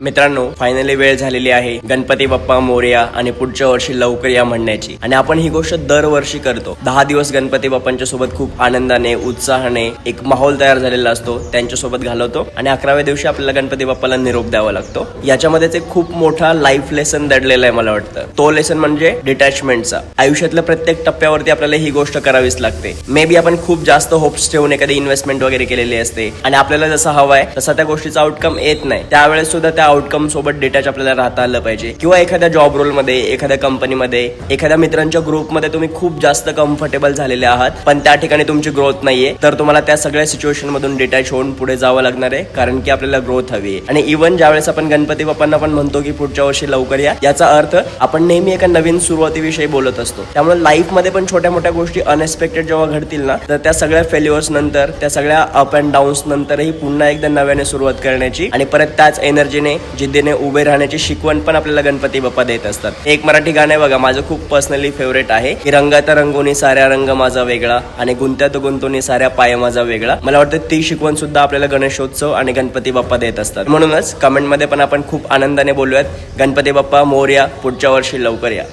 मित्रांनो, फायनली वेळ झालेली आहे गणपती बाप्पा मोरया आणि पुढच्या वर्षी लवकर या म्हणण्याची. आणि आपण ही गोष्ट दरवर्षी करतो. 10 दिवस गणपती बाप्पांच्या सोबत खूप आनंदाने, उत्साहाने एक माहोल तयार झालेला असतो, त्यांच्यासोबत घालवतो आणि 11व्या दिवशी आपल्याला गणपती बाप्पाला निरोप द्यावा लागतो. याच्यामध्येच एक खूप मोठा लाईफ लेसन दडलेला आहे मला वाटतं. तो लेसन म्हणजे डिटॅचमेंटचा. आयुष्यातल्या प्रत्येक टप्प्यावरती आपल्याला ही गोष्ट करावीच लागते. मे बी आपण खूप जास्त होप्स ठेवून एखादी इन्व्हेस्टमेंट वगैरे केलेली असते आणि आपल्याला जसं हवाय तसा त्या गोष्टीचा आउटकम येत नाही. त्यावेळेस सुद्धा त्या आउटकम सोबत डिटॅच आपल्याला राहता आलं पाहिजे. किंवा एखाद्या जॉब रोल मध्ये, एखाद्या कंपनीमध्ये, एखाद्या मित्रांच्या ग्रुपमध्ये तुम्ही खूप जास्त कम्फर्टेबल झालेले आहात, पण त्या ठिकाणी तुमची ग्रोथ नाहीये, तर तुम्हाला त्या सगळ्या सिच्युएशन मधून डिटॅच होऊन पुढे जावं लागणार आहे. कारण की आपल्याला ग्रोथ हवी आहे. आणि इव्हन ज्यावेळेस आपण गणपती बाप्पांना पण म्हणतो की पुढच्या वर्षी लवकर या, याचा अर्थ आपण नेहमी एका नवीन सुरुवातीविषयी बोलत असतो. त्यामुळे लाईफ मध्ये पण छोट्या मोठ्या गोष्टी अनएक्सपेक्टेड जेव्हा घडतील ना, तर त्या सगळ्या फेल्युअर्स नंतर, त्या सगळ्या अप अँड डाऊन्स नंतरही पुन्हा एकदा नव्याने सुरुवात करण्याची आणि परत त्याच एनर्जीने, जिद्दीने उभे राहण्याची शिकवण पण आपल्याला गणपती बाप्पा देत असतात. एक मराठी गाणं आहे बघा, माझं खूप पर्सनली फेवरेट आहे की रंगात रंगोनी साऱ्या रंग माझा वेगळा आणि गुंत्यात गुंतोनी साऱ्या पाय माझा वेगळा. मला वाटतं ती शिकवण सुद्धा आपल्याला गणेशोत्सव आणि गणपती बाप्पा देत असतात. म्हणूनच कमेंटमध्ये पण आपण खूप आनंदाने बोलूयात, गणपती बाप्पा मोरया, पुढच्या वर्षी लवकर या.